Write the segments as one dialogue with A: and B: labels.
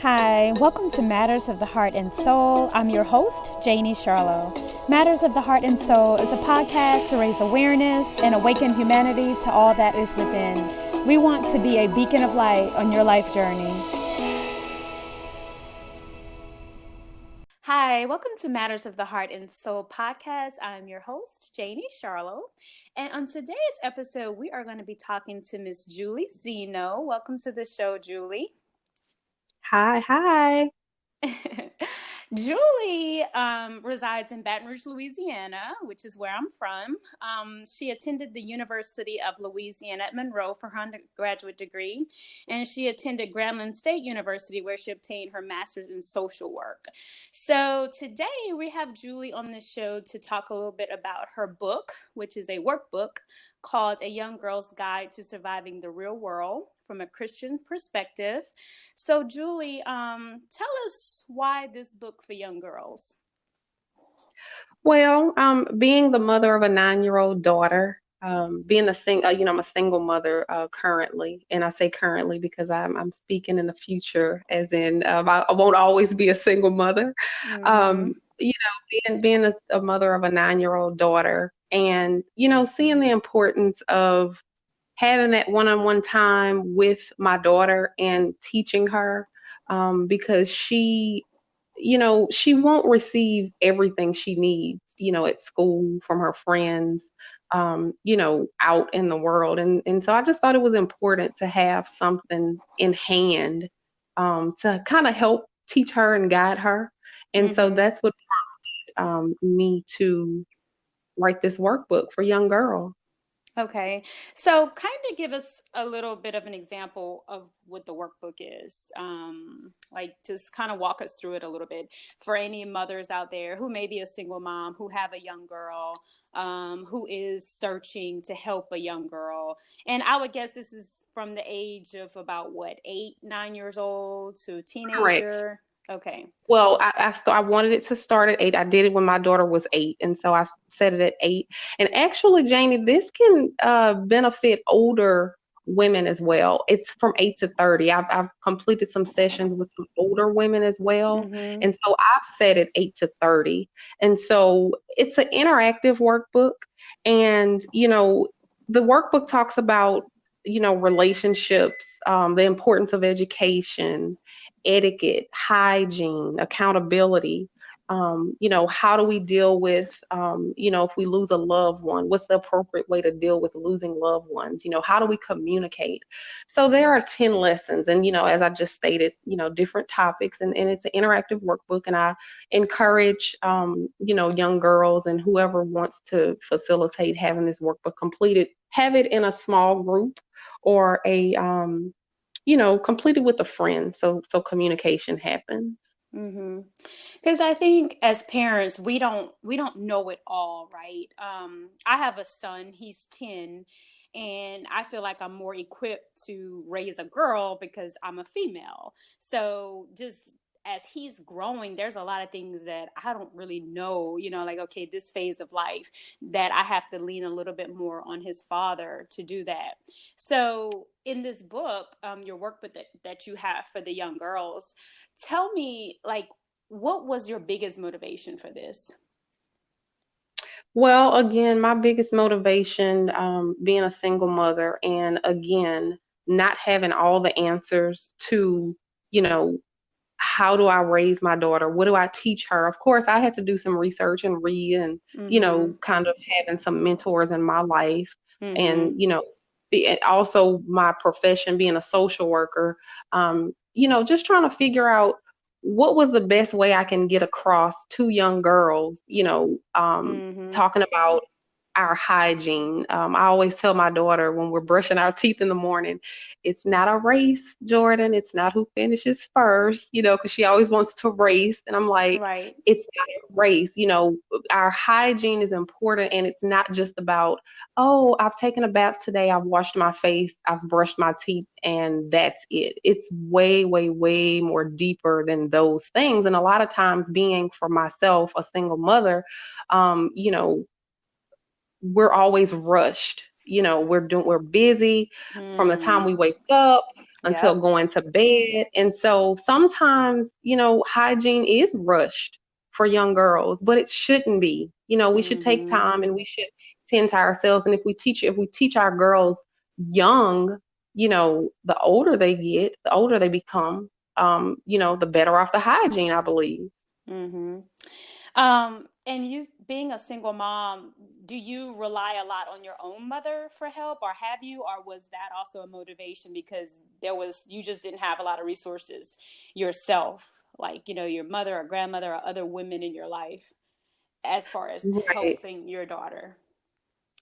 A: Hi, welcome to Matters of the Heart and Soul. I'm your host, Janie Charlo. Matters of the Heart and Soul is a podcast to raise awareness and awaken humanity to all that is within. We want to be a beacon of light on your life journey. Hi, welcome to Matters of the Heart and Soul podcast. I'm your host, Janie Charlo. And on today's episode, we are going to be talking to Miss Julie Zeno. Welcome to the show, Julie.
B: Hi.
A: Julie resides in Baton Rouge, Louisiana, which is where I'm from. She attended the University of Louisiana at Monroe for her undergraduate degree, and she attended Grambling State University, where she obtained her master's in social work. So today we have Julie on the show to talk a little bit about her book, which is a workbook called A Young Girl's Guide to Surviving the Real World from a Christian Perspective. So, Julie, tell us why this book for young girls.
B: Well, being the mother of a 9-year-old daughter, being I'm a single mother currently, and I say currently because I'm speaking in the future, as in I won't always be a single mother.
A: Mm-hmm.
B: Being a mother of a 9-year-old daughter, and seeing the importance of having that one-on-one time with my daughter and teaching her, because she won't receive everything she needs, at school from her friends, out in the world. And so I just thought it was important to have something in hand, to kind of help teach her and guide her. And so
A: Mm-hmm.
B: that's what me to write this workbook for young girls.
A: Okay. So kind of give us a little bit of an example of what the workbook is. Like just kind of walk us through it a little bit for any mothers out there who may be a single mom, who have a young girl, who is searching to help a young girl. And I would guess this is from the age of about what, 8, 9 years old to
B: Correct.
A: teenager. Okay.
B: Well, I wanted it to start at 8. I did it when my daughter was 8, and so I set it at 8. And actually, Janie, this can benefit older women as well. It's from 8 to 30. I've completed some sessions with some older women as well,
A: Mm-hmm.
B: and so I've set it 8 to 30. And so it's an interactive workbook, and the workbook talks about relationships, the importance of education, etiquette, hygiene, accountability. How do we deal with, if we lose a loved one, what's the appropriate way to deal with losing loved ones? How do we communicate? So there are 10 lessons. And, as I just stated, different topics. And it's an interactive workbook. And I encourage, young girls and whoever wants to facilitate having this workbook completed, have it in a small group or completed with a friend, so communication happens.
A: Mm-hmm. Because I think as parents, we don't know it all, right? I have a son, he's 10, and I feel like I'm more equipped to raise a girl because I'm a female. So just as he's growing, there's a lot of things that I don't really know, like, okay, this phase of life that I have to lean a little bit more on his father to do that. So in this book, your workbook that you have for the young girls, tell me, like, what was your biggest motivation for this?
B: Well, again, my biggest motivation, being a single mother, and again, not having all the answers to, you know, how do I raise my daughter? What do I teach her? Of course, I had to do some research and read, and,
A: Mm-hmm.
B: kind of having some mentors in my life, and,
A: Mm-hmm.
B: and also my profession being a social worker, just trying to figure out what was the best way I can get across to young girls,
A: Mm-hmm.
B: talking about our hygiene. I always tell my daughter when we're brushing our teeth in the morning, it's not a race, Jordan. It's not who finishes first, because she always wants to race. And I'm like,
A: Right.
B: it's not a race. Our hygiene is important. And it's not just about, oh, I've taken a bath today. I've washed my face. I've brushed my teeth. And that's it. It's way, way, way more deeper than those things. And a lot of times, being for myself, a single mother, um, you know, we're always rushed. We're busy from the time
A: Mm.
B: we wake up. until
A: Yep.
B: going to bed. And so sometimes, hygiene is rushed for young girls, but it shouldn't be. We should take
A: Mm-hmm.
B: time and we should tend to ourselves. And if we teach our girls young, the older they get, the older they become, the better off the hygiene, I believe.
A: Mm-hmm. And you being a single mom, do you rely a lot on your own mother for help, or have you, or was that also a motivation because you just didn't have a lot of resources yourself, like, your mother or grandmother or other women in your life as far as
B: Right.
A: helping your daughter?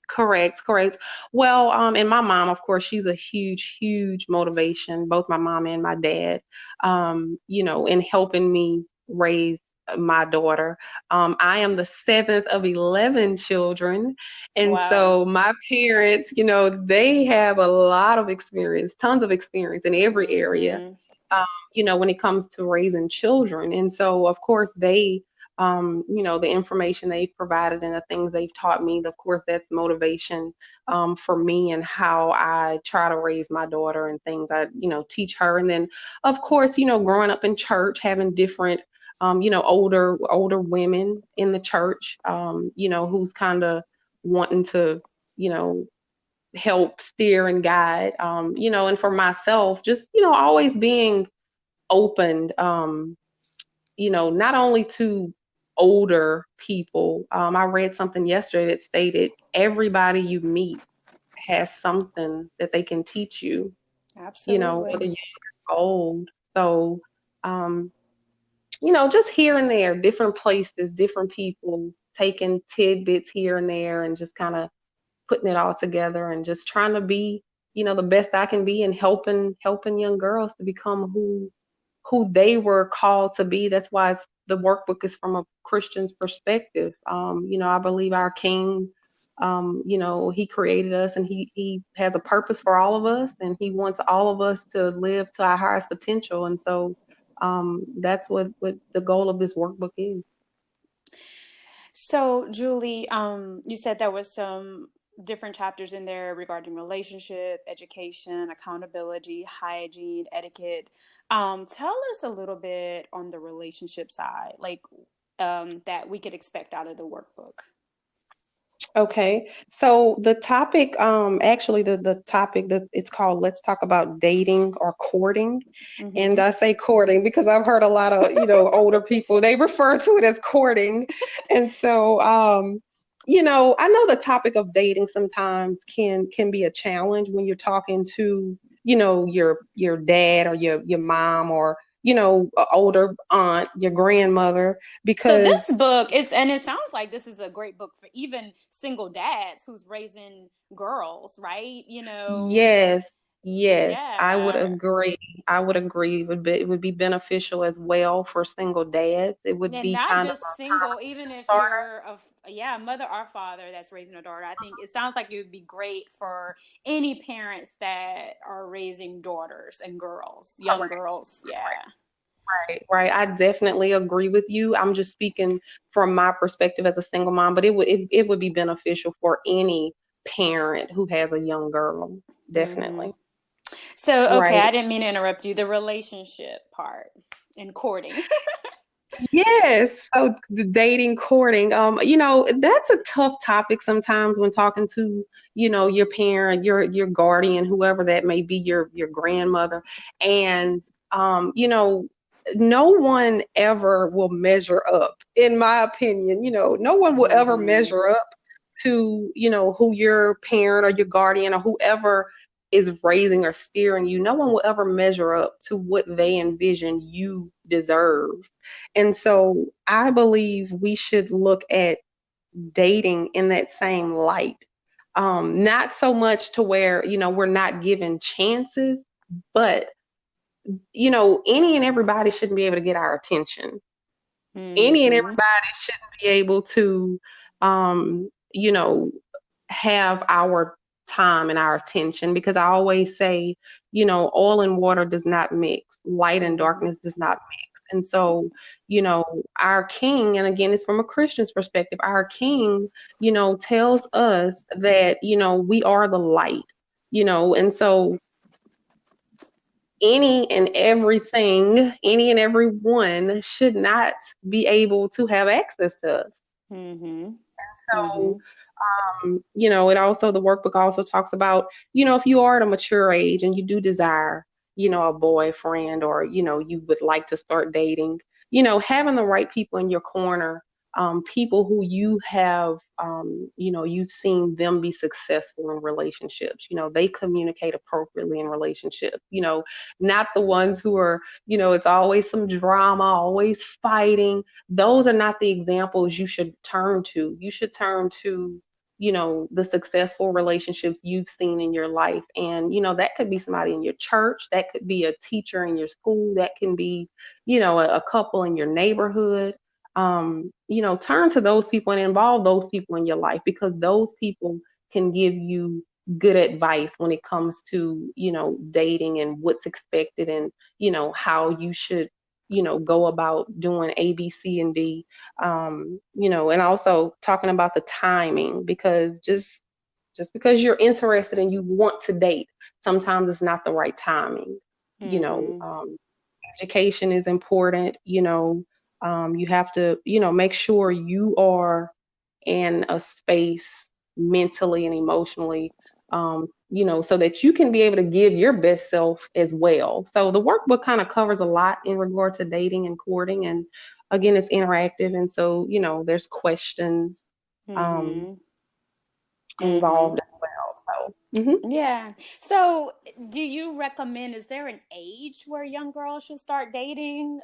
B: Correct, correct. Well, and my mom, of course, she's a huge, huge motivation, both my mom and my dad, in helping me raise my daughter. I am the seventh of 11 children. And
A: Wow.
B: so my parents, they have a lot of experience, tons of experience in every area,
A: Mm-hmm.
B: um, when it comes to raising children. And so, of course, the information they've provided and the things they've taught me, of course, that's motivation for me and how I try to raise my daughter and things I, teach her. And then, of course, growing up in church, having different, older women in the church, who's kind of wanting to, you know, help steer and guide, and for myself, just, always being open, not only to older people. I read something yesterday that stated everybody you meet has something that they can teach you, whether
A: Absolutely.
B: you're old. So, um, just here and there, different places, different people, taking tidbits here and there and just kind of putting it all together and just trying to be, the best I can be and helping young girls to become who they were called to be. That's why the workbook is from a Christian's perspective. I believe our King, he created us and he has a purpose for all of us and he wants all of us to live to our highest potential. And so that's what the goal of this workbook is.
A: So, Julie, you said there was some different chapters in there regarding relationship, education, accountability, hygiene, etiquette. Tell us a little bit on the relationship side, like that we could expect out of the workbook.
B: Okay, so the topic, actually, the topic that it's called, let's talk about dating or courting. And
A: Mm-hmm.
B: I say courting because I've heard a lot of, older people, they refer to it as courting. And so, I know the topic of dating sometimes can be a challenge when you're talking to, your dad or your mom or, a older aunt, your grandmother,
A: So
B: because
A: this book is, and it sounds like this is a great book for even single dads who's raising girls, right?
B: yes, yes, I would
A: Yeah.
B: agree. I would agree. It would be beneficial as well for single dads. It would
A: And
B: be
A: not
B: kind of
A: just
B: a
A: single, even
B: conversation
A: if
B: starter.
A: you're a mother or father that's raising a daughter. I think it sounds like it would be great for any parents that are raising daughters and girls, young
B: Correct.
A: girls. Yeah.
B: Right, right. I definitely agree with you. I'm just speaking from my perspective as a single mom, but it would be beneficial for any parent who has a young girl.
A: Hmm.
B: Definitely.
A: So, okay,
B: Right.
A: I didn't mean to interrupt you. The relationship part and courting.
B: Yes. So the dating, courting, that's a tough topic sometimes when talking to, your parent, your guardian, whoever that may be, your grandmother. And no one ever will measure up, in my opinion. No one will ever
A: Hmm.
B: measure up to, who your parent or your guardian or whoever is raising or steering you. No one will ever measure up to what they envision you deserve. And so I believe we should look at dating in that same light. Not so much to where, we're not given chances, but, any and everybody shouldn't be able to get our attention. Any and
A: Hmm.
B: everybody shouldn't be able to, you know, have our time and our attention because I always say, oil and water does not mix, light and
A: Hmm.
B: darkness does not mix. And so, our king, and again, it's from a Christian's perspective, our king, tells us that, we are the light, and so any and everything, any and everyone should not be able to have access to us.
A: Mhm.
B: So,
A: Mhm.
B: it also, the workbook also talks about, if you are at a mature age and you do desire, a boyfriend, or, you would like to start dating, having the right people in your corner, people who you have, you've seen them be successful in relationships, they communicate appropriately in relationships, not the ones who are, it's always some drama, always fighting. Those are not the examples you should turn to. You should turn to, the successful relationships you've seen in your life. And, that could be somebody in your church, that could be a teacher in your school, that can be, a couple in your neighborhood. Turn to those people and involve those people in your life, because those people can give you good advice when it comes to, dating and what's expected, and, how you should, go about doing A, B, C, and D. And also talking about the timing, because just because you're interested and you want to date, sometimes it's not the right timing. You know,
A: Mhm.
B: um, Education is important. You have to, make sure you are in a space mentally and emotionally, so that you can be able to give your best self as well. So the workbook kind of covers a lot in regard to dating and courting. And again, it's interactive. And so, there's questions um,
A: Mhm. Mhm.
B: involved as well. So, mhm.
A: Yeah. So, do you recommend, is there an age where young girls should start dating?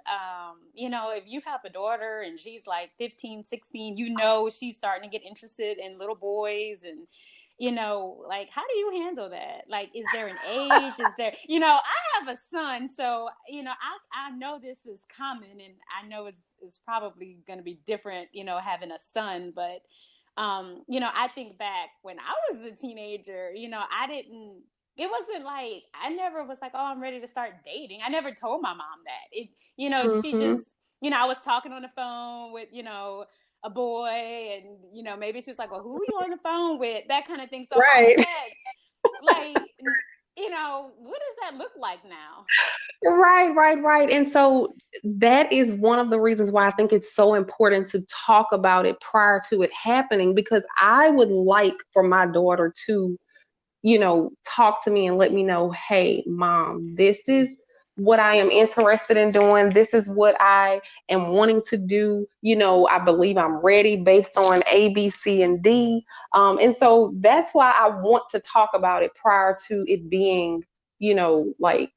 A: If you have a daughter and she's like 15, 16, she's starting to get interested in little boys, and like, how do you handle that? Like, is there an age? Is there, I have a son, so, I know this is common, and I know it's probably going to be different, having a son, but I think back when I was a teenager, it wasn't like, I never was like, oh, I'm ready to start dating. I never told my mom that. She
B: Mhm.
A: just, I was talking on the phone with, a boy, and, maybe she's like, well, who are you on the phone with? That kind of thing. So how
B: Right.
A: does that, like, what does that look like now?
B: Right, right, right. And so that is one of the reasons why I think it's so important to talk about it prior to it happening, because I would like for my daughter to, talk to me and let me know, hey, mom, this is what I am interested in doing. This is what I am wanting to do. I believe I'm ready based on A, B, C, and D. And so that's why I want to talk about it prior to it being, like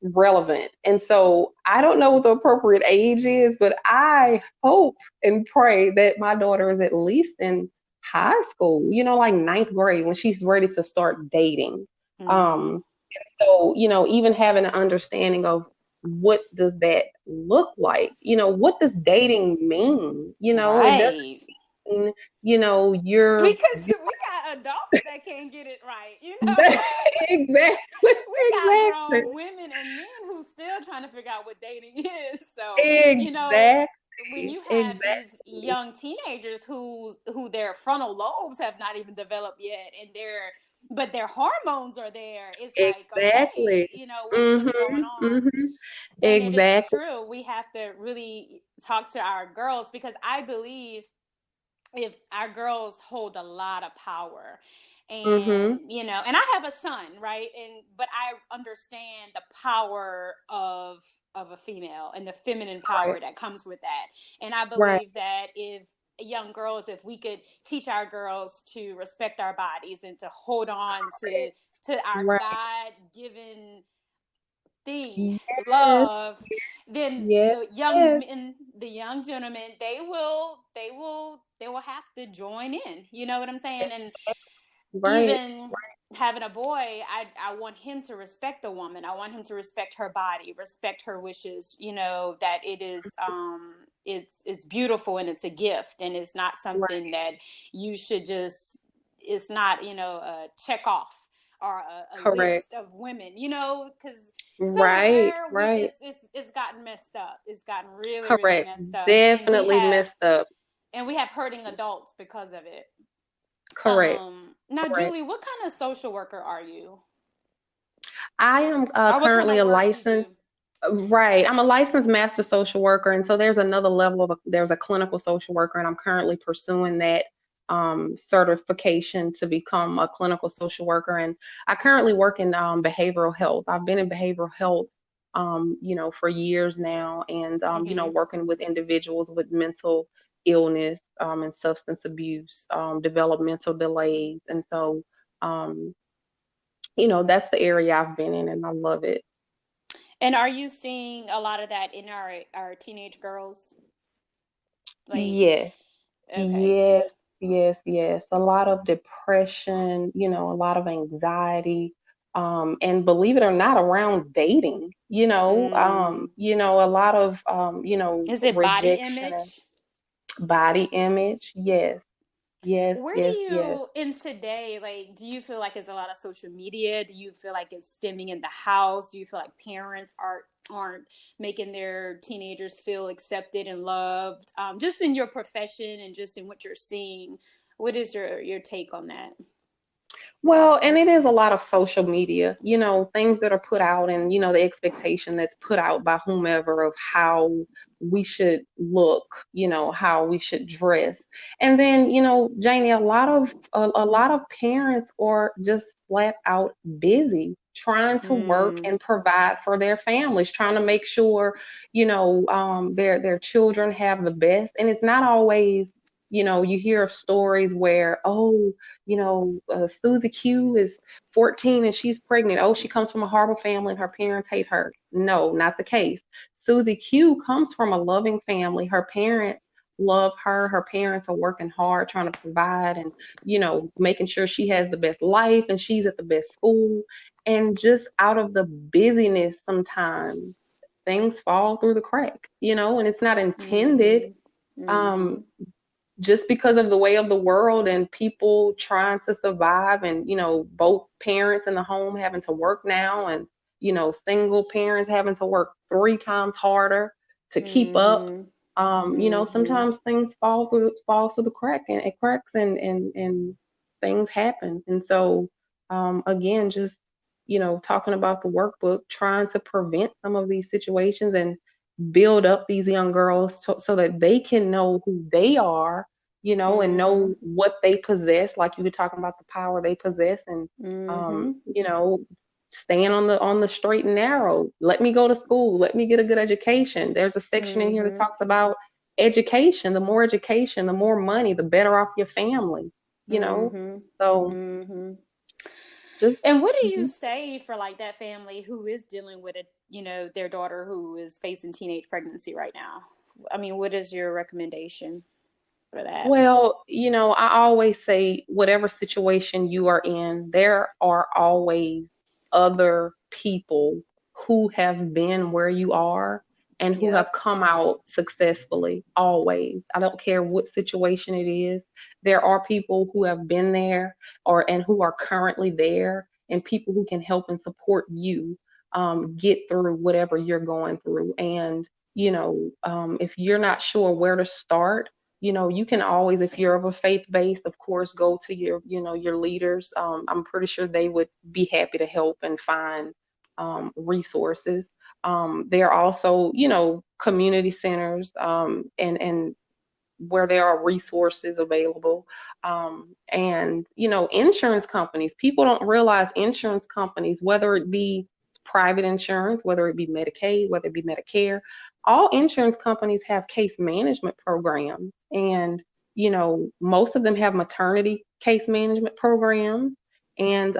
B: relevant. And so I don't know what the appropriate age is, but I hope and pray that my daughter is at least in high school, like ninth grade, when she's ready to start dating.
A: Mm-hmm.
B: Um, so, even having an understanding of what does that look like? What does dating mean? It doesn't
A: Right.
B: mean, you're,
A: Because we got adults that can't get it right,
B: exactly,
A: we got
B: exactly,
A: grown women and men who still trying to figure out what dating is. So, when
B: exactly,
A: you have these
B: exactly,
A: young teenagers who their frontal lobes have not even developed yet, and their hormones are there, it's like, okay,
B: exactly.
A: what's really going
B: Mhm,
A: on?
B: mhm.
A: And it is
B: Exactly.
A: true. We have to really talk to our girls, because I believe if our girls hold a lot of power,
B: Mhm.
A: and and I have a son, right, but I understand the power of a female and the feminine
B: Right.
A: power that comes with that. And I
B: Right.
A: believe that if we could teach our girls to respect our bodies and to hold on to our
B: Right.
A: God given thing,
B: Yes.
A: love, then
B: Yes.
A: the young
B: Yes.
A: men, the young gentlemen, they will have to join in, you know what I'm saying? And
B: Right.
A: even having a boy, I want him to respect the woman. I want him to respect her body, respect her wishes, that it is it's beautiful, and it's a gift, and it's not
B: Right.
A: something that you should just, it's not, a check off, or a
B: Correct.
A: list of women, because
B: Right.
A: somewhere
B: Right.
A: it's gotten messed up. It's gotten really, really
B: Correct.
A: messed up,
B: Definitely messed up.
A: and we have hurting adults because of it.
B: Correct.
A: Now,
B: Correct.
A: Julie, what kind of social worker are you?
B: I am
A: Or what kind
B: currently
A: of
B: a
A: work you
B: licensed.
A: do?
B: Right. I'm a licensed master social worker. And so there's another level there's a clinical social worker, and I'm currently pursuing that certification to become a clinical social worker. And I currently work in behavioral health. I've been in behavioral health, for years now, and,
A: Hmm.
B: working with individuals with mental illness and substance abuse, developmental delays. And so, um, that's the area I've been in, and I love it.
A: And are you seeing a lot of that in our teenage girls? Like,
B: Yes.
A: okay.
B: Yes, yes, yes. A lot of depression, a lot of anxiety, and believe it or not, around dating,
A: Mm.
B: a lot of,
A: Is it body
B: rejection and
A: image?
B: body image. Yes, yes,
A: Where do
B: yes, yes.
A: you, in today, like, do you feel like it's a lot of social media? Do you feel like it's stemming in the house? Do you feel like parents aren't making their teenagers feel accepted and loved? Just in your profession and just in what you're seeing, what is your take on that?
B: Well, and it is a lot of social media, things that are put out, and, the expectation that's put out by whomever of how we should look, how we should dress. And then, Janie, a lot of parents are just flat out busy trying to work
A: Mm,
B: and provide for their families, trying to make sure, their children have the best. And it's not always, you hear of stories where, oh, Suzy Q is 14 and she's pregnant. Oh, she comes from a horrible family and her parents hate her. No, not the case. Suzy Q comes from a loving family. Her parents love her. Her parents are working hard trying to provide and, making sure she has the best life and she's at the best school. And just out of the busyness, sometimes things fall through the crack, and it's not intended.
A: mm-hmm,
B: Um,
A: mm-hmm,
B: just because of the way of the world and people trying to survive, and both parents in the home having to work now, and single parents having to work three times harder to keep up.
A: mm-hmm, mm-hmm,
B: Sometimes things falls through the crack, and it cracks, and things happen. And so, again, just talking about the workbook, trying to prevent some of these situations and build up these young girls so that they can know who they are, and
A: mm-hmm,
B: know what they possess. Like you were talking about the power they possess, and
A: mm-hmm,
B: staying on the straight and narrow. Let me go to school. Let me get a good education. There's a section in here that
A: mm-hmm,
B: talks about education. The more education, the more money, the better off your family. You know,
A: mm-hmm,
B: so
A: mm-hmm.
B: just.
A: And what do you
B: Mhm.
A: say for like that family who is dealing with their daughter who is facing teenage pregnancy right now? I mean, what is your recommendation for that?
B: Well, I always say, whatever situation you are in, there are always other people who have been where you are and who have
A: Yep.
B: come out successfully. Always. I don't care what situation it is. There are people who have been there, and who are currently there, and people who can help and support you get through whatever you're going through. And, if you're not sure where to start, you can always, if you're of a faith base, of course, go to your leaders. I'm pretty sure they would be happy to help and find resources. There are also, community centers, and where there are resources available. And, insurance companies, people don't realize insurance companies, whether it be private insurance, whether it be Medicaid, whether it be Medicare, all insurance companies have case management programs. And, most of them have maternity case management programs. And,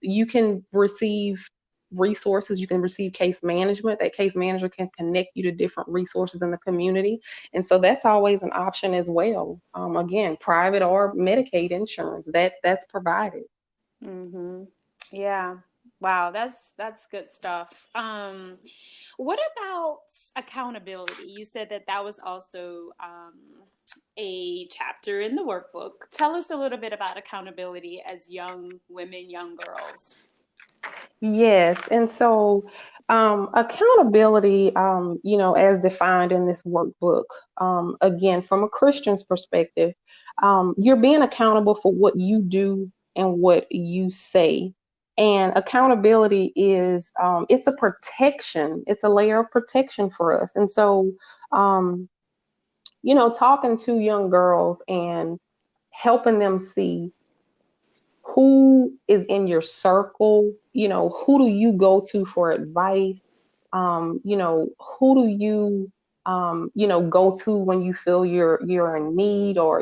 B: you can receive resources, you can receive case management. That case manager can connect you to different resources in the community, and so that's always an option as well. Again, private or Medicaid insurance, that's provided.
A: Mm-hmm. Yeah. Wow, that's good stuff. What about accountability? You said that that was also a chapter in the workbook. Tell us a little bit about accountability as young women, young girls.
B: Yes, and so accountability, as defined in this workbook, again, from a Christian's perspective, you're being accountable for what you do and what you say. And accountability is, it's a protection. It's a layer of protection for us. And so, um, talking to young girls and helping them see who is in your circle, who do you go to for advice, who do you, go to when you feel you're in need, or,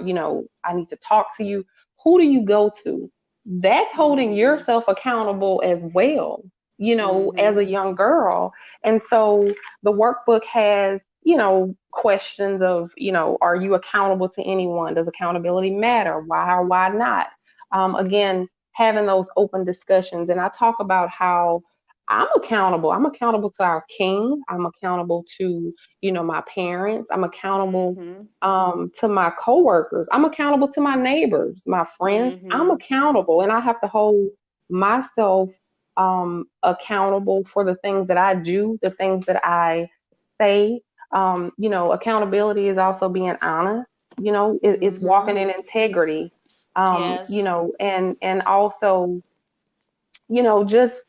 B: I need to talk to you. Who do you go to? That's holding
A: Mm-hmm.
B: yourself accountable as well, as
A: Mm-hmm.
B: a young girl. And so the workbook has, questions of, are you accountable to anyone? Does accountability matter? Why or why not? Again, having those open discussions. And I talk about how I'm accountable. I'm accountable to our king. I'm accountable to, my parents. I'm accountable
A: Mm-hmm.
B: to my coworkers. I'm accountable to my neighbors, my friends. I'm
A: Mm-hmm.
B: accountable, and I have to hold myself accountable for the things that I do, the things that I say. Accountability is also being honest. It's
A: Mm-hmm.
B: walking in integrity.
A: Yes.
B: And also, just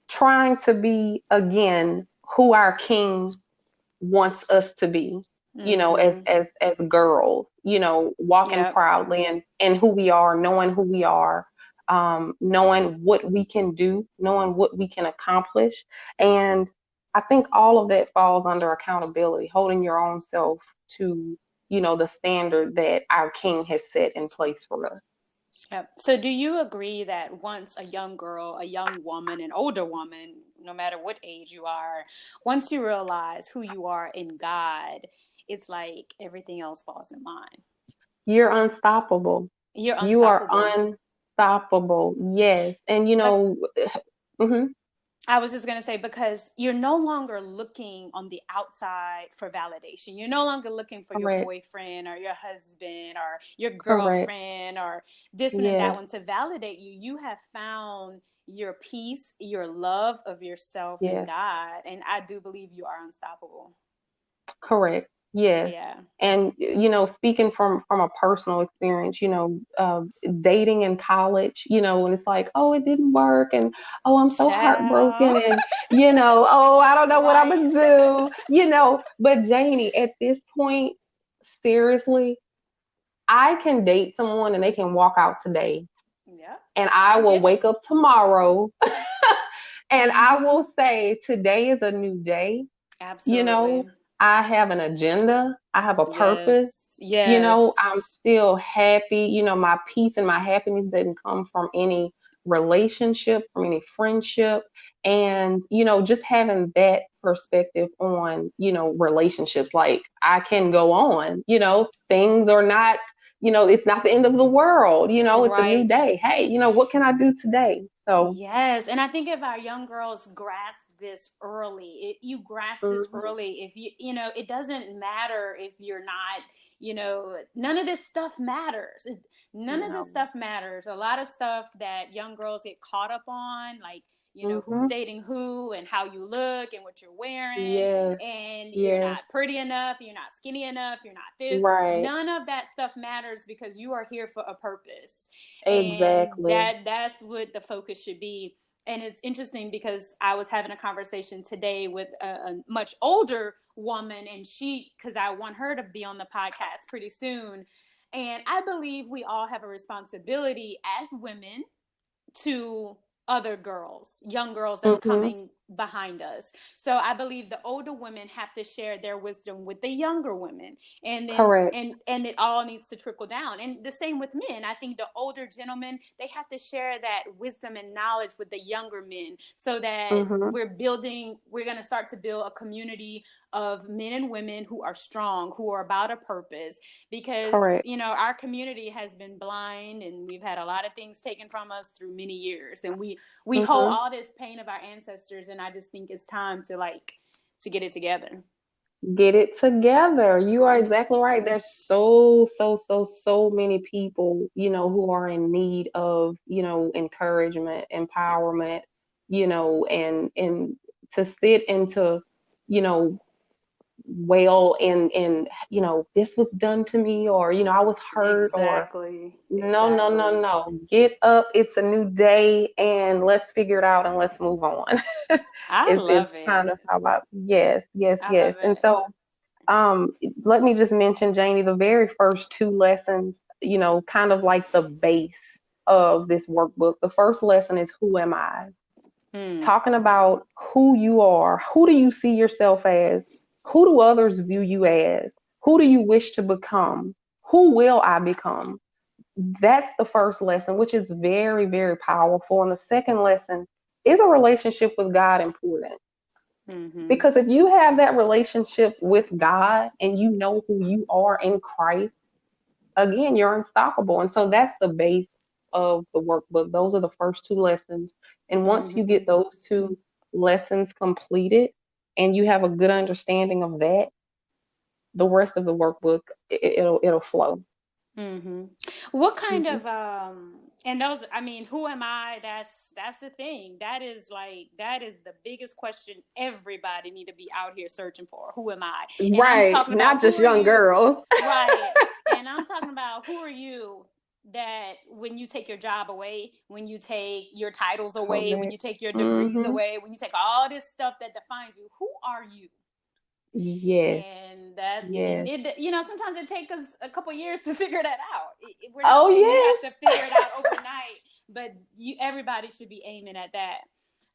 B: trying to be again who our king wants us to be, as
A: Mm-hmm.
B: girls, walking
A: Yep.
B: proudly and who we are, knowing who we are, knowing what we can do, knowing what we can accomplish. And I think all of that falls under accountability, holding your own self to, the standard that our king has set in place for us.
A: Yep. So, do you agree that once a young girl, a young woman, an older woman, no matter what age you are, once you realize who you are in God, it's like everything else falls in line.
B: You're unstoppable.
A: You're
B: You are
A: unstoppable.
B: unstoppable. Yes. And
A: But
B: mhm,
A: I was just going to say, because you're no longer looking on the outside for validation. You're no longer looking for your
B: correct,
A: boyfriend or your husband or your
B: correct.
A: girlfriend or this one and that
B: Yes,
A: one to validate you. You have found your peace, your love of yourself in
B: yes.
A: God. And I do believe you are unstoppable.
B: Correct. Yes.
A: Yeah.
B: And speaking from a personal experience, dating in college, and it's like, oh, it didn't work, and oh, I'm so heartbroken,
A: Ciao.
B: and oh, I don't know what I'm
A: Right.
B: gonna do, But Janie, at this point, seriously, I can date someone and they can walk out today,
A: Yep.
B: and I
A: I
B: will
A: get it.
B: wake up tomorrow, and I
A: Mm-hmm.
B: will say, today is a new day. you know,
A: Absolutely.
B: I have an agenda, I have a purpose,
A: Yes.
B: I'm
A: Yes.
B: still happy. My peace and my happiness didn't come from any relationship, from any friendship. And, just having that perspective on, relationships, like I can go on, things are not, it's not the end of the world, it's a new
A: Right.
B: day. Hey, what can I do today? So,
A: Yes, and I think if our young girls grasp this early, you grasp this
B: mhm,
A: early. If it doesn't matter if you're not, none of this stuff matters. None of this
B: no.
A: stuff matters. A lot of stuff that young girls get caught up on, like, who's
B: Hmm.
A: dating who and how you look and what you're wearing,
B: Yes,
A: and you're
B: yes,
A: not pretty enough, you're not skinny enough, you're not this.
B: right.
A: None of that stuff matters because you are here for a purpose, and
B: Exactly.
A: that's what the focus should be. And it's interesting because I was having a conversation today with a much older woman, and because I want her to be on the podcast pretty soon, and I believe we all have a responsibility as women to other girls, young girls that's
B: Hmm.
A: coming behind us. So I believe the older women have to share their wisdom with the younger women, and then
B: Correct.
A: and it all needs to trickle down. And the same with men. I think the older gentlemen, they have to share that wisdom and knowledge with the younger men, so that
B: Hmm.
A: we're going to start to build a community of men and women who are strong, who are about a purpose, because
B: Correct.
A: our community has been blind, and we've had a lot of things taken from us through many years, and we hold
B: Hmm.
A: all this pain of our ancestors, and I just think it's time to to get it together.
B: Get it together. You are
A: Yeah.
B: exactly right. There's so many people, who are in need of, encouragement, empowerment, and to sit and to, you know, well in, this was done to me, or, I was hurt, or
A: Exactly.
B: no, no, no,
A: Exactly.
B: no. Get up. It's a new day, and let's figure it out and let's move on.
A: I
B: Is
A: love it.
B: kind of how I, yes, yes,
A: I
B: yes.
A: love
B: And
A: it.
B: so, let me just mention, Janie, the very first two lessons, kind of like the base of this workbook. The first lesson is, who am I?
A: Hmm.
B: Talking about who you are. Who do you see yourself as? Who do others view you as? Who do you wish to become? Who will I become? That's the first lesson, which is very, very powerful. And the second lesson is, a relationship with God important?
A: Mm-hmm.
B: Because if you have that relationship with God and you know who you are in Christ, again, you're unstoppable. And so that's the base of the workbook. Those are the first two lessons. And once you
A: Mm-hmm.
B: get those two lessons completed and you have a good understanding of that, the rest of the workbook, it'll flow.
A: Mm-hmm. What kind
B: Mhm.
A: of and those, I mean, who am I? That's the thing. That is the biggest question everybody need to be out here searching for. Who am I? And I'm
B: Right.
A: talking about,
B: Not
A: who
B: just
A: are
B: young
A: you?
B: girls.
A: Right. And I'm talking about, who are you that when you take your job away, when you take your titles away, when
B: Correct.
A: you take your degrees
B: Hmm.
A: away, when you take all this stuff that defines you, who are you?
B: Yes.
A: And that
B: Yes.
A: sometimes it takes us a couple years to figure that out. We're not
B: Oh,
A: saying you have to
B: yes.
A: figure it out overnight, but everybody should be aiming at that.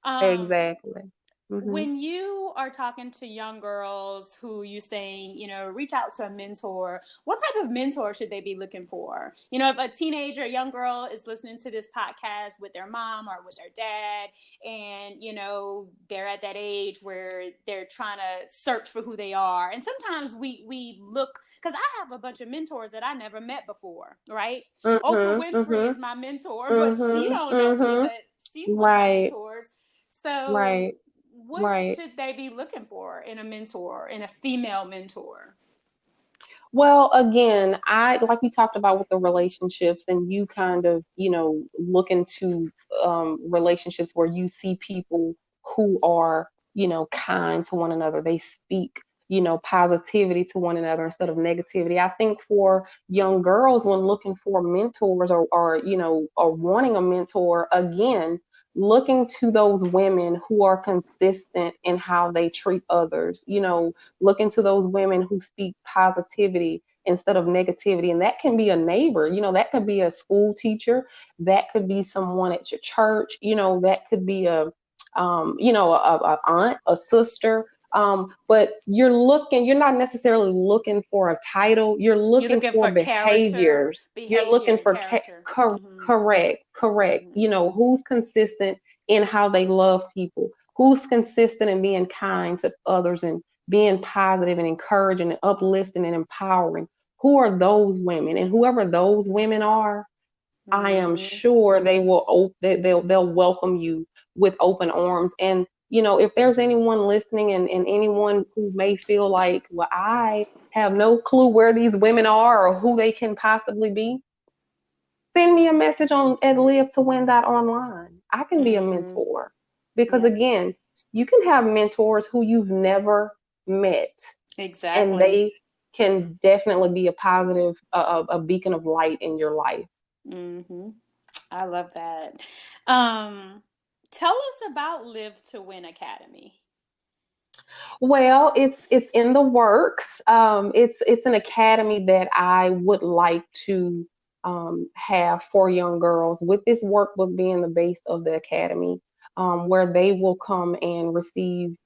A: um
B: Exactly. Hmm.
A: when you are talking to young girls who you saying, reach out to a mentor, what type of mentor should they be looking for? If a teenager, a young girl is listening to this podcast with their mom or with their dad, and, they're at that age where they're trying to search for who they are. And sometimes we look, because I have a bunch of mentors that I never met before, right? Oprah
B: Hmm.
A: Winfrey
B: Hmm.
A: is my mentor, but she
B: Hmm.
A: don't know me,
B: Hmm.
A: but she's one of my
B: Right.
A: mentors. So
B: Right.
A: what
B: Right.
A: should they be looking for in a mentor, in a female mentor?
B: Well, again, I like we talked about with the relationships, and you kind of, look into relationships where you see people who are, kind to one another. They speak, positivity to one another instead of negativity. I think for young girls, when looking for mentors, or wanting a mentor, again, looking to those women who are consistent in how they treat others, look into those women who speak positivity instead of negativity. And that can be a neighbor, that could be a school teacher, that could be someone at your church, that could be a aunt, a sister. But you're not necessarily looking for a title, you're
A: You're
B: looking
A: looking
B: for
A: for character,
B: behaviors. You're
A: behavior,
B: looking
A: and
B: for
A: character. Mm-hmm.
B: correct, correct.
A: Mm-hmm.
B: Who's consistent in how they love people, who's consistent in being kind to others and being positive and encouraging and uplifting and empowering. Who are those women? And whoever those women are, I am
A: Mm-hmm.
B: sure they'll welcome you with open arms. And if there's anyone listening, and anyone who may feel like, well, I have no clue where these women are or who they can possibly be, send me a message on at live2win.online. I can be a
A: Mm-hmm.
B: mentor, because
A: Yep.
B: again, you can have mentors who you've never met, and
A: Exactly.
B: they can definitely be a positive, a beacon of light in your life.
A: Mm-hmm. I love that. Um, Tell us about Live to Win Academy.
B: Well, it's in the works. It's an academy that I would like to have for young girls, with this workbook being the base of the academy, where they will come and receive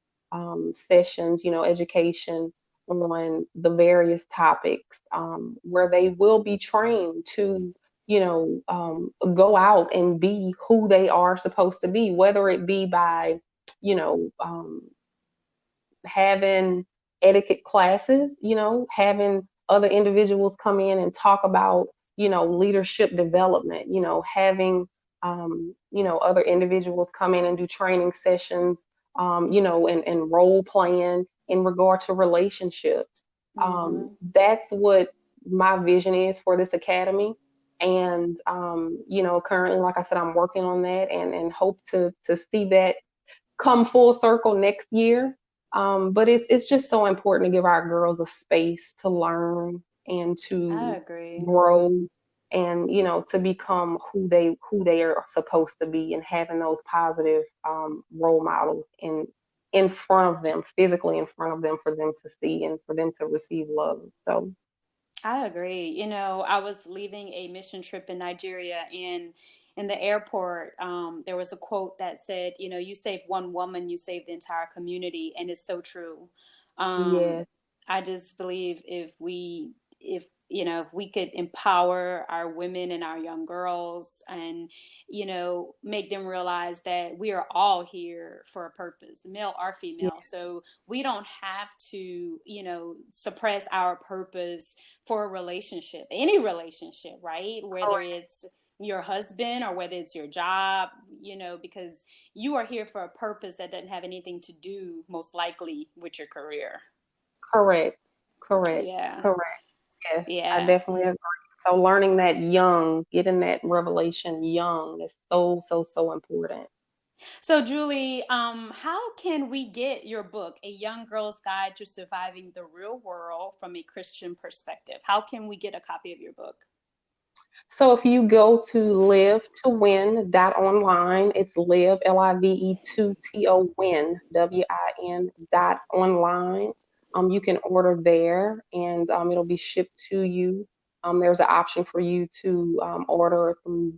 B: sessions, education on the various topics, where they will be trained to, go out and be who they are supposed to be, whether it be by, you know, um, having etiquette classes, having other individuals come in and talk about, leadership development, having, other individuals come in and do training sessions, and role playing in regard to relationships.
A: Mm-hmm.
B: That's what my vision is for this academy. And, currently, like I said, I'm working on that, and hope to see that come full circle next year. But it's just so important to give our girls a space to learn and
A: I
B: to
A: agree.
B: grow and to become who they are supposed to be, and having those positive role models in front of them, physically in front of them, for them to see and for them to receive love. So
A: I agree. I was leaving a mission trip in Nigeria, and in the airport, there was a quote that said, you save one woman, you save the entire community, and it's so true. Um,
B: yeah,
A: I just believe if we could empower our women and our young girls, and make them realize that we are all here for a purpose, male or
B: yeah,
A: female. So we don't have to suppress our purpose for a relationship, any relationship, right? Whether
B: correct,
A: it's your husband or whether it's your job, because you are here for a purpose that doesn't have anything to do, most likely, with your career.
B: correct, correct,
A: Yeah.
B: correct. Yes, I
A: Yeah.
B: definitely agree. So learning that young, getting that revelation young is so, so, so important.
A: So, Julie, how can we get your book, A Young Girl's Guide to Surviving the Real World from a Christian Perspective? How can we get a copy of your book?
B: So if you go to live to win online, it's live, live, 2 win, dot online. You can order there, and it'll be shipped to you. There's an option for you to order through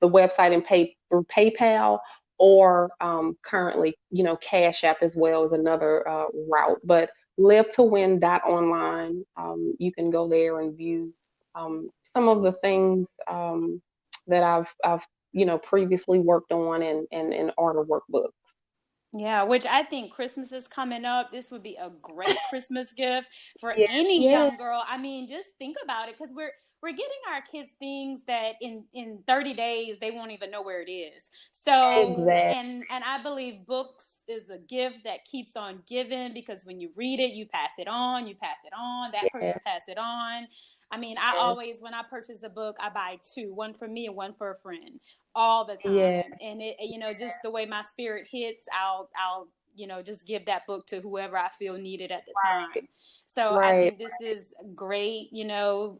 B: the website and pay through PayPal, or currently, Cash App as well is another route. But live to win online, you can go there and view some of the things that I've previously worked on, and order workbooks.
A: Yeah, which I think Christmas is coming up. This would be a great Christmas gift for
B: Yes,
A: any
B: yes,
A: young girl. I mean, just think about it, because we're getting our kids things that in 30 days they won't even know where it is. So,
B: exactly.
A: and I believe books is a gift that keeps on giving, because when you read it, you pass it on, that person
B: Yes,
A: pass it on. I mean, I
B: yes,
A: always, when I purchase a book, I buy two, one for me and one for a friend, all the
B: yes,
A: time. And it, just the way my spirit hits, I'll just give that book to whoever I feel needed at the time. So I
B: right.
A: think this is great,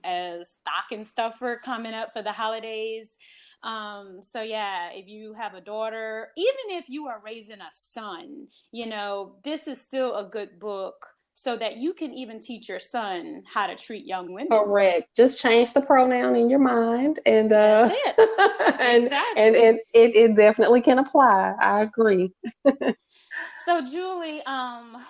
A: as stocking stuffer coming up for the holidays. So yeah, if you have a daughter, even if you are raising a son, this is still a good book, so that you can even teach your son how to treat young women.
B: Correct. Just change the pronoun in your mind, and
A: That's it.
B: and
A: Exactly.
B: it definitely can apply. I agree.
A: So, Julie,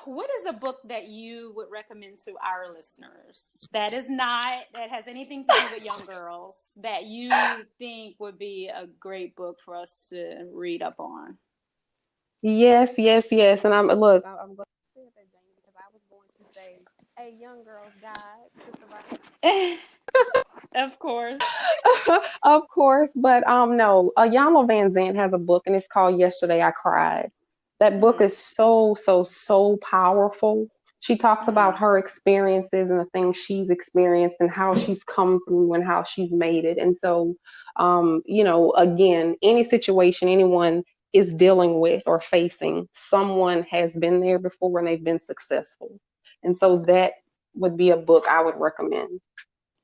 A: what is a book that you would recommend to our listeners that has anything to do with young girls, that you think would be a great book for us to read up on?
B: Yes, yes, yes. And I'm glad you said that, Jane, because I was going to say a young girl's guide to survive.
A: Of course.
B: Of course, but no, Yama Van Zant has a book, and it's called Yesterday I Cried. That book
A: Mm,
B: is so, so, so powerful. She talks about
A: mm.
B: her experiences and the things she's experienced and how she's come through and how she's made it. And so, again, any situation anyone is dealing with or facing, someone has been there before and they've been successful. And so that would be a book I would recommend.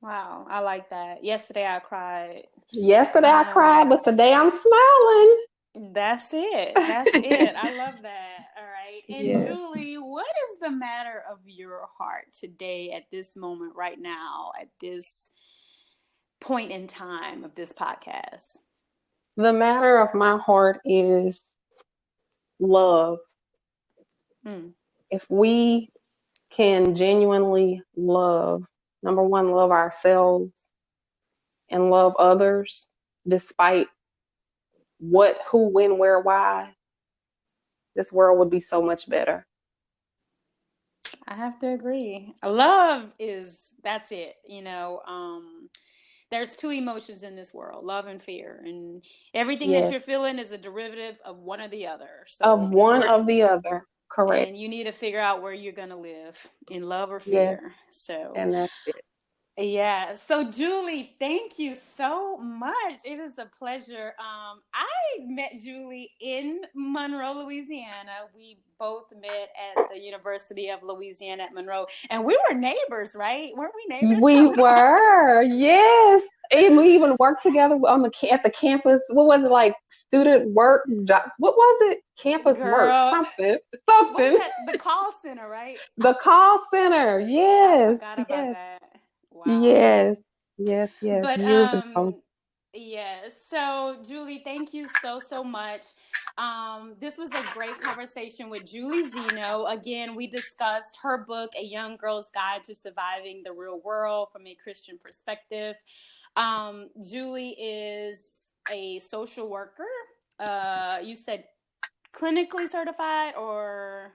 A: Wow, I like that. Yesterday I cried.
B: Yesterday I
A: Um,
B: cried, but today I'm smiling.
A: That's it. That's it. I love that. All right. And
B: Yes.
A: Julie, what is the matter of your heart today, at this moment, right now, at this point in time of this podcast?
B: The matter of my heart is love.
A: Mm.
B: If we can genuinely love, number one, love ourselves and love others, despite what, who, when, where, why, this world would be so much better.
A: I have to agree. Love that's it. There's two emotions in this world, love and fear. And everything that you're
B: Yes.
A: feeling is a derivative of one or the other.
B: Of
A: So
B: one of the other. Correct.
A: and you need to figure out where you're going to live, in love or
B: Yes.
A: fear. So,
B: And that's it.
A: Yeah. So, Julie, thank you so much. It is a pleasure. I met Julie in Monroe, Louisiana. We both met at the University of Louisiana at Monroe, and we were neighbors, right? Weren't we neighbors
B: We
A: from
B: were, yes. And we even worked together on at the campus. What was it like? Student work? What was it? Campus work?
A: Girl,
B: Something.
A: what's
B: Something.
A: that? The call center, right?
B: The call center.
A: I
B: Yes.
A: forgot about
B: Yes.
A: that. Wow.
B: Yes. Yes. Yes.
A: But
B: Years ago.
A: yeah. So Julie, thank you so much. This was a great conversation with Julie Zeno. Again, we discussed her book, A Young Girl's Guide to Surviving the Real World from a Christian Perspective. Julie is a social worker. You said clinically certified or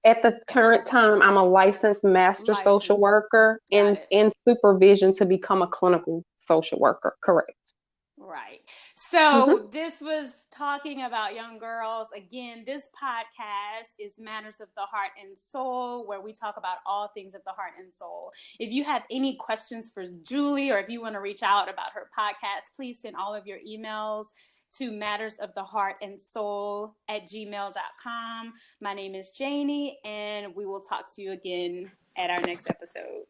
B: At the current time, I'm a licensed master social
A: licensed?
B: worker
A: Got it.
B: in supervision to become a clinical social worker. Correct.
A: Right.
B: Hmm.
A: So this was talking about young girls. Again, this podcast is Matters of the Heart and Soul, where we talk about all things of the heart and soul. If you have any questions for Julie, or if you want to reach out about her podcast, please send all of your emails to mattersoftheheartandsoul@gmail.com. My name is Janie, and we will talk to you again at our next episode.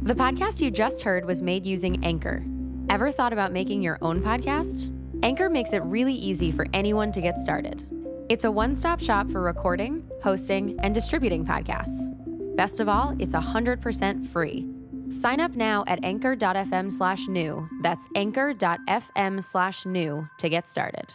C: The podcast you just heard was made using Anchor. Ever thought about making your own podcast? Anchor makes it really easy for anyone to get started. It's a one-stop shop for recording, hosting, and distributing podcasts. Best of all, it's 100% free. Sign up now at anchor.fm/new. That's anchor.fm/new to get started.